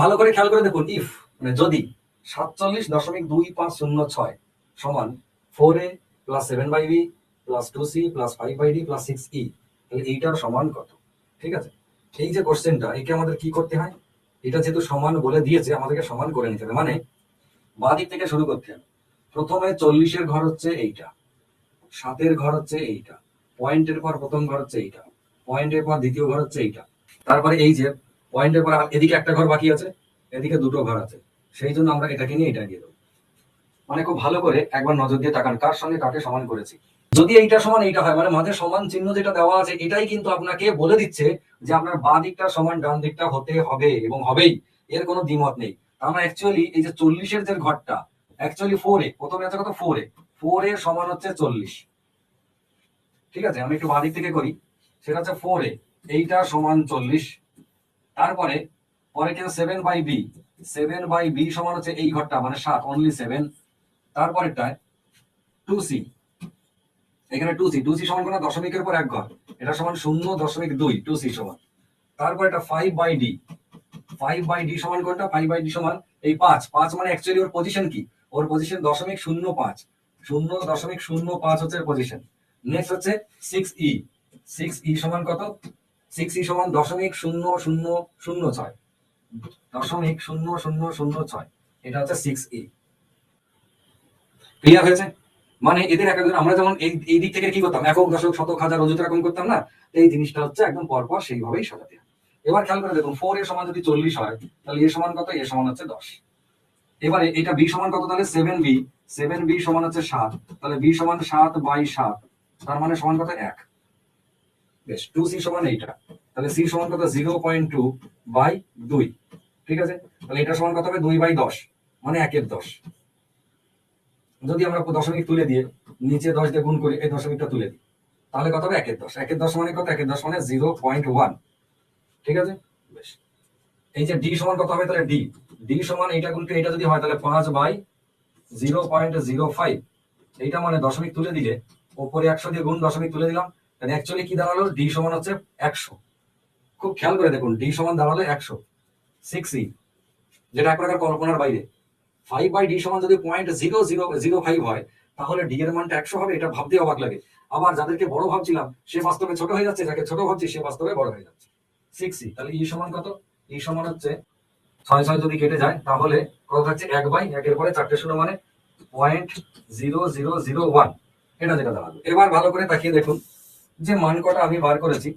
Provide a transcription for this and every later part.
ভালো করে খেয়াল করে দেখুন, ইফ মানে যদি 47.2506 সমান 4a plus 7/b plus 2c plus 5/d plus 6e, তাহলে এইটার সমান কত? ঠিক আছে, এই যে কোশ্চেনটা, একে আমাদের কি করতে হয়, এটা যেহেতু সমান বলে দিয়েছে আমাদেরকে সমান করে নিতে হবে। মানে বাঁ দিক থেকে শুরু করতে হবে। প্রথমে 40-এর ঘর হচ্ছে এইটা, 7-এর ঘর হচ্ছে এইটা, পয়েন্টের পর প্রথম ঘর হচ্ছে এইটা, পয়েন্টের পর দ্বিতীয় ঘর হচ্ছে এইটা, তারপরে এই যে পয়েন্টের পর এদিকে একটা ঘর বাকি আছে, এদিকে দুটো ঘর আছে, সেই জন্য আমরা এটাকে নিয়ে এটা দিয়ে দেবো। মানে খুব ভালো করে একবার নজর দিয়ে তাকান কার সঙ্গে কাকে সমান করেছি। যদি এইটা সমান এইটা হয়, মানে মাঝে সমান চিহ্ন যেটা দেওয়া আছে এটাই কিন্তু আপনাকে বলে দিচ্ছে যে আপনার বাঁ দিকটা সমান ডান দিকটা হতে হবে এবং হবেই, এর কোনো দ্বিমত নেই। আমরা অ্যাকচুয়ালি এই যে 40-এর যে ঘরটা, অ্যাকচুয়ালি 4a, প্রথমে আছে কত 4a, 4a সমান হচ্ছে 40। ঠিক আছে, আমি একটু বাঁ দিক থেকে করি, সেটা হচ্ছে 4a, এইটা সমান 40। তারপরে পরে কিন্তু 7/b, 7/b সমান হচ্ছে এই ঘরটা মানে 7, অনলি 7। তারপরেরটায় 2c, এখানে 2c সমান কোন দশমিকের পর এক ঘর, এটা সমান 0.2, 2c সমান। তারপর এটা 5/d, 5/d সমান কোনটা, 5/d সমান এই 5, 5 মানে অ্যাকচুয়ালি ওর পজিশন কি, ওর পজিশন 0.05, 0.05 হচ্ছে পজিশন। নেক্সট হচ্ছে 6e, 6e সমান কত, 6e সমান 0.0006, 0.0006, এটা হচ্ছে 6e। ক্লিয়ার হয়েছে? মানে এদের এক একজন, আমরা যেমন এই দিক থেকে কি করতাম, একক দশক শতক হাজার অযুত এরকম করতাম না, এই জিনিসটা হচ্ছে একদম পরপর সেইভাবেই সাজাতে হয়। এবার খেয়াল করে দেখুন, 4 এর সমান যদি 40 হয় তাহলে এ সমান কত, এ সমান হচ্ছে 10। এবারে এটা বি সমান কত, তাহলে 7b, 7b সমান হচ্ছে 7, তাহলে বি সমান 7/7, তার মানে সমান কত 1। বেশ, 2c সমান এইটা, তাহলে c সমান কত 0.2/2। ঠিক আছে, তাহলে এটা সমান কত হবে 2/10, মানে 1/10। যদি আমরা দশমিক তুলে দিয়ে নিচে 10 দিয়ে গুণ করি, এই দশমিকটা তুলে দিই, তাহলে কত হবে 1/10, 1/10 মানে কত, 1/10 মানে 0.1। ঠিক আছে, বেশ। এই যে ডি সমান কত হবে, তাহলে ডি সমান এইটা গুণ এটা যদি হয় তাহলে 5/0.05, এইটা মানে দশমিক তুলে দিলে উপরে 100 দিয়ে গুণ দশমিক তুলে দিলাম, তাহলে অ্যাকচুয়ালি কি দাঁড়ালো, ডি সমান হচ্ছে 100। খুব খেয়াল করে দেখুন, ডি সমান দাঁড়ালো 100, 6e, যেটা এক প্রকার কল্পনার বাইরে। 5/d সমান যদি 0.0005 হয় তাহলে ডি এর মানটা 100 হবে, এটা ভাবতে অবাক লাগে। আবার যাদেরকে বড় ভাবছিলাম সে বাস্তবে ছোট হয়ে যাচ্ছে, যাকে ছোট ভাবছি সে বাস্তবে বড় হয়ে যাচ্ছে। 6e, তাহলে ই সমান কত, ই সমান হচ্ছে 6 যদি কেটে যায় তাহলে কত থাকছে, 1/1, পরে 4টে শূন্য মানে 0.0001, এটা যেটা দাঁড়ালো। এবার ভালো করে তাকিয়ে দেখুন যে মান কটা আমি বার করেছি,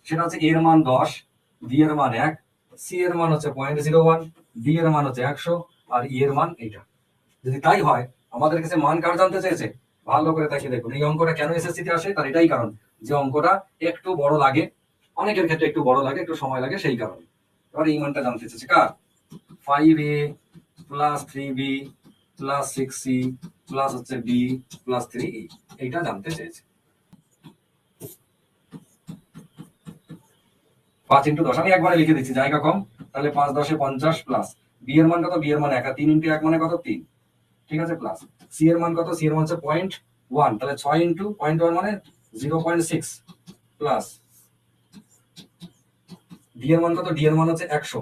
সেটা হচ্ছে এর মান 10, বি এর মান 1, সি এর মান হচ্ছে 0.01, ডি এর মান হচ্ছে 100, আর ই এর মান এইটা। যদি তাই হয়, আমাদের কাছে মান কার জানতে চেয়েছে, ভালো করে তাকিয়ে দেখুন। এই অঙ্কটা কেন এসএসসিতে আসে, তার এটাই কারণ যে অঙ্কটা একটু বড় লাগে, অনেকের ক্ষেত্রে একটু বড় লাগে, একটু সময় লাগে, সেই কারণে। এবার এই মানটা জানতে চেয়েছে কার, 5a plus 3b plus 6c plus হচ্ছে b প্লাস 3e, এইটা জানতে চেয়েছে। 5 × 10 আমি একবারে লিখে দিচ্ছি, জায়গা কম, তাহলে 5 × 10 = 50 প্লাস বি এর মান কত, বি এর মান 1, 3 × 1 মানে কত 3। ঠিক আছে, প্লাস সি এর মান কত, সি এর মান হচ্ছে 0.1, তাহলে 6 × 0.1 মানে 0.6 প্লাস ডি এর মান কত, ডি এর মান হচ্ছে 100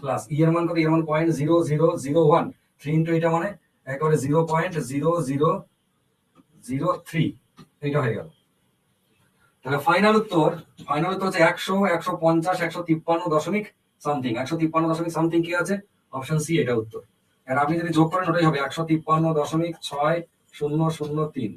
প্লাস ই এর মান কত, ই এর মান 0.0001, 3 × এটা মানে একেবারে 0.0003, এইটা হয়ে গেল। তাহলে ফাইনাল উত্তর হচ্ছে 100, 150, 153 দশমিক সামথিং, 153 দশমিক সামথিং কি আছে, অপশন সি এটা উত্তর। আর আপনি যদি যোগ করেন ওটাই হবে 153.6003।